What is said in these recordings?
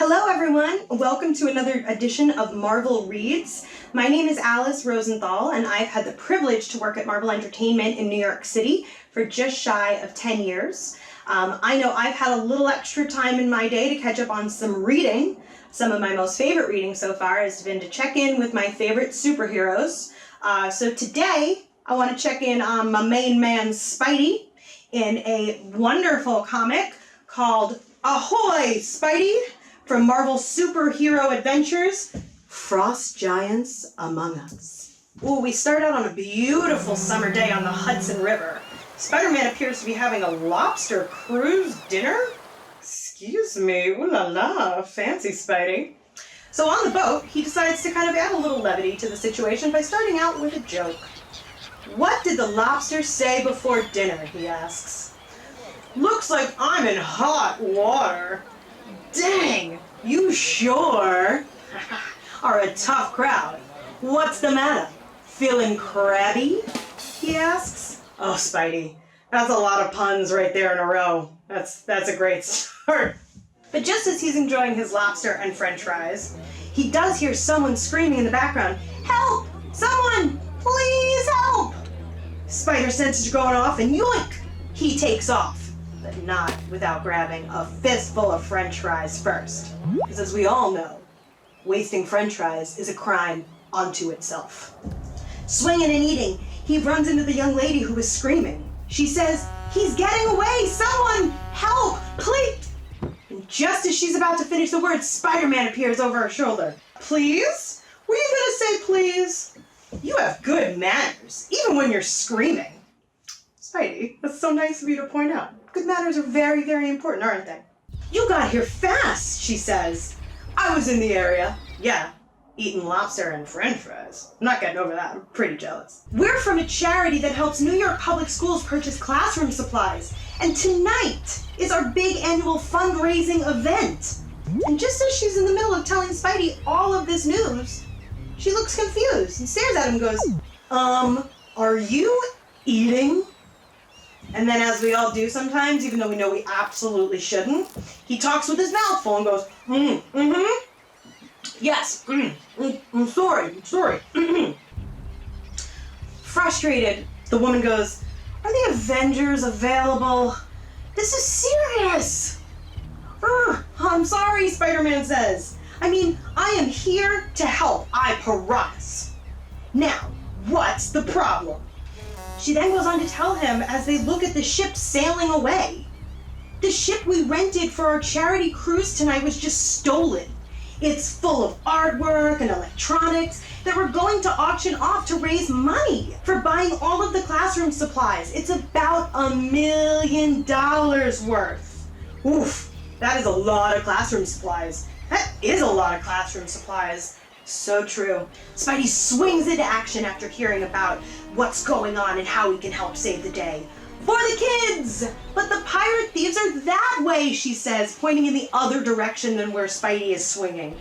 Hello everyone, welcome to another edition of Marvel Reads. My name is Alice Rosenthal and I've had the privilege to work at Marvel Entertainment in New York City for just shy of 10 years. I know I've had a little extra time in my day to catch up on some reading. Some of my most favorite reading so far has been to check in with my favorite superheroes. So today I want to check in on my main man Spidey in a wonderful comic called Ahoy Spidey! From Marvel Superhero Adventures, Frost Giants Among Us. Ooh, we start out on a beautiful summer day on the Hudson River. Spider-Man appears to be having a lobster cruise dinner? Excuse me, ooh la la, fancy Spidey. So on the boat, he decides to kind of add a little levity to the situation by starting out with a joke. What did the lobster say before dinner, he asks. Looks like I'm in hot water. Dang, you sure are a tough crowd. What's the matter? Feeling crabby? He asks. Oh, Spidey, that's a lot of puns right there in a row. That's a great start. But just as he's enjoying his lobster and french fries, he does hear someone screaming in the background, "Help! Someone! Please help!" Spider's senses are going off and yoink! He takes off. But not without grabbing a fistful of french fries first. Because as we all know, wasting french fries is a crime unto itself. Swinging and eating, he runs into the young lady who was screaming. She says, "He's getting away! Someone! Help! Please!" And just as she's about to finish the words, Spider-Man appears over her shoulder. "Please? Were you gonna say please? You have good manners, even when you're screaming." Spidey, that's so nice of you to point out. Good manners are very, very important, aren't they? "You got here fast," she says. "I was in the area. Yeah, eating lobster and french fries. I'm not getting over that. I'm pretty jealous. We're from a charity that helps New York public schools purchase classroom supplies. And tonight is our big annual fundraising event." And just as she's in the middle of telling Spidey all of this news, she looks confused and stares at him and goes, are you eating? And then, as we all do sometimes, even though we know we absolutely shouldn't, he talks with his mouth full and goes, yes, I'm sorry. Frustrated, the woman goes, "Are the Avengers available? This is serious." "I'm sorry," Spider-Man says. "I mean, I am here to help, I promise. Now, what's the problem?" She then goes on to tell him as they look at the ship sailing away. "The ship we rented for our charity cruise tonight was just stolen. It's full of artwork and electronics that we're going to auction off to raise money for buying all of the classroom supplies. It's about $1 million worth." Oof, that is a lot of classroom supplies. That is a lot of classroom supplies. So true. Spidey swings into action after hearing about what's going on and how he can help save the day. "For the kids! But the pirate thieves are that way," she says, pointing in the other direction than where Spidey is swinging.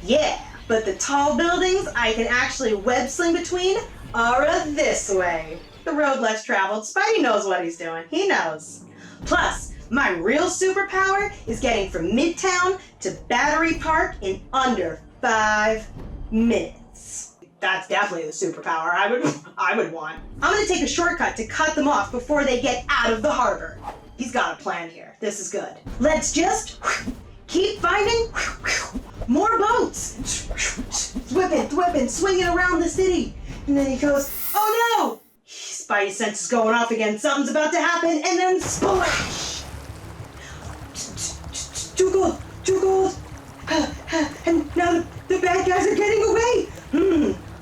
"Yeah, but the tall buildings I can actually web sling between are this way." The road less traveled. Spidey knows what he's doing. He knows. "Plus, my real superpower is getting from Midtown to Battery Park in under 5 minutes. That's definitely the superpower I would want. "I'm gonna take a shortcut to cut them off before they get out of the harbor." He's got a plan here. This is good. "Let's just keep finding more boats. Whipping, swinging around the city." And then he goes, "Oh no!" Spidey senses going off again. Something's about to happen, and then splash! Too cold. And now the bad guys are getting away.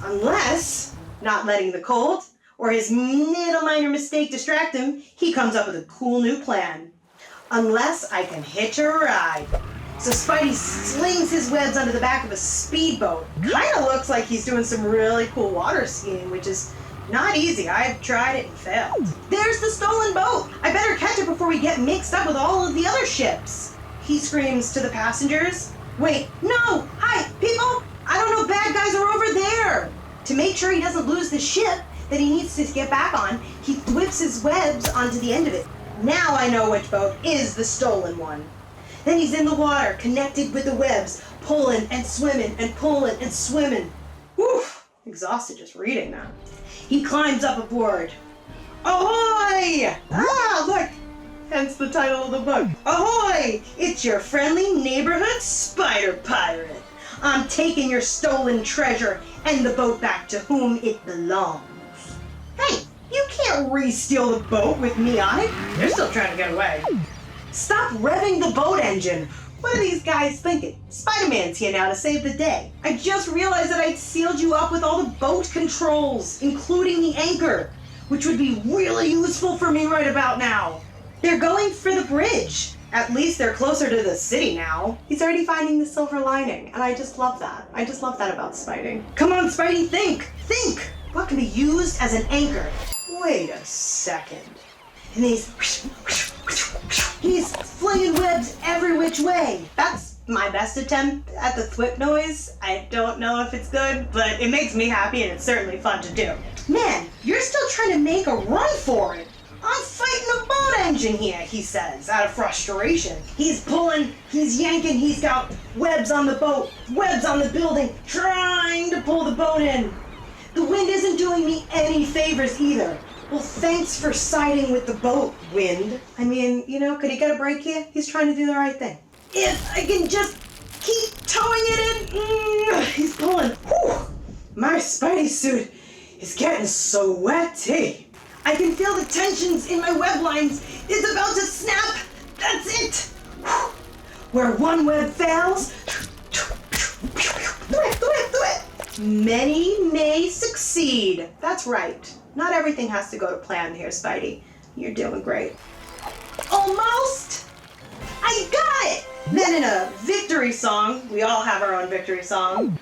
Unless, not letting the cold or his little minor mistake distract him, he comes up with a cool new plan. "Unless I can hitch a ride." So Spidey slings his webs under the back of a speedboat. Kind of looks like he's doing some really cool water skiing, which is not easy. I've tried it and failed. There's the stolen boat. I better catch it before we get mixed up with all of the other ships. He screams to the passengers. "Wait, no! Hi, people! I don't know bad guys are over there!" To make sure he doesn't lose the ship that he needs to get back on, he whips his webs onto the end of it. Now I know which boat is the stolen one. Then he's in the water, connected with the webs, pulling and swimming and pulling and swimming. Whew, exhausted just reading that. He climbs up aboard. Ahoy! Ah, look! Hence the title of the book. Ahoy! It's your friendly neighborhood spider pirate. I'm taking your stolen treasure and the boat back to whom it belongs. Hey, you can't re-steal the boat with me on it. They're still trying to get away. Stop revving the boat engine. What are these guys thinking? Spider-Man's here now to save the day. I just realized that I'd sealed you up with all the boat controls, including the anchor, which would be really useful for me right about now. They're going for the bridge. At least they're closer to the city now. He's already finding the silver lining, and I just love that. I just love that about Spidey. Come on, Spidey, think! Think! What can be used as an anchor? Wait a second. And he's flinging webs every which way. That's my best attempt at the thwip noise. I don't know if it's good, but it makes me happy and it's certainly fun to do. Man, you're still trying to make a run for it. I'm fighting a boat engine here, he says, out of frustration. He's pulling, he's yanking, he's got webs on the boat, webs on the building, trying to pull the boat in. The wind isn't doing me any favors either. Well, thanks for siding with the boat, wind. I mean, could he get a break here? He's trying to do the right thing. If I can just keep towing it in. He's pulling. Whew, my Spidey suit is getting so wetty. I can feel the tensions in my web lines. It's about to snap. That's it. Whew. Where one web fails, many may succeed. That's right. Not everything has to go to plan here, Spidey. You're doing great. Almost! I got it! Then in a victory song, we all have our own victory song.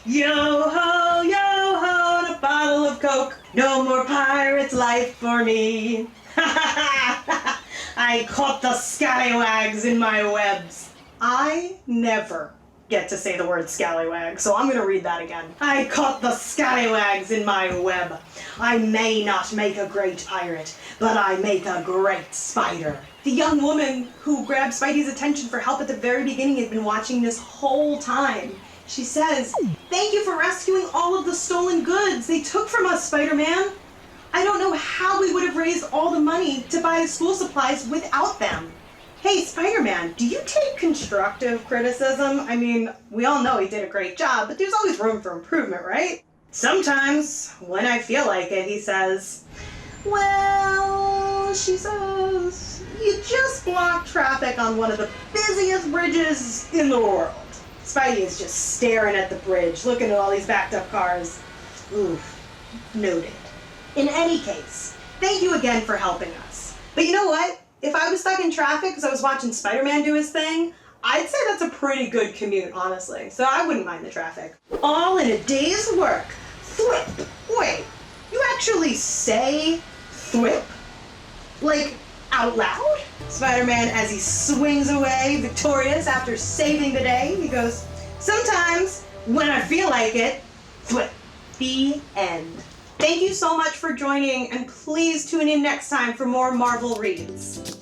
Yo-ho, yo-ho, and a bottle of Coke. No more pirate's life for me. I caught the scallywags in my webs. I never get to say the word scallywag, so I'm gonna read that again. I caught the scallywags in my web. I may not make a great pirate, but I make a great spider. The young woman who grabbed Spidey's attention for help at the very beginning had been watching this whole time. She says, "Thank you for rescuing all of the stolen goods they took from us, Spider-Man. I don't know how we would have raised all the money to buy school supplies without them." Hey, Spider-Man, do you take constructive criticism? I mean, we all know he did a great job, but there's always room for improvement, right? Sometimes, when I feel like it, he says, "Well," she says, "you just blocked traffic on one of the busiest bridges in the world." Spidey is just staring at the bridge, looking at all these backed up cars. Oof, noted. In any case, thank you again for helping us. But you know what? If I was stuck in traffic because I was watching Spider-Man do his thing, I'd say that's a pretty good commute, honestly. So I wouldn't mind the traffic. All in a day's work. Thwip. Wait, you actually say thwip? Like, out loud? Spider-Man, as he swings away victorious after saving the day, he goes, "Sometimes, when I feel like it, thwip." The end. Thank you so much for joining, and please tune in next time for more Marvel Reads.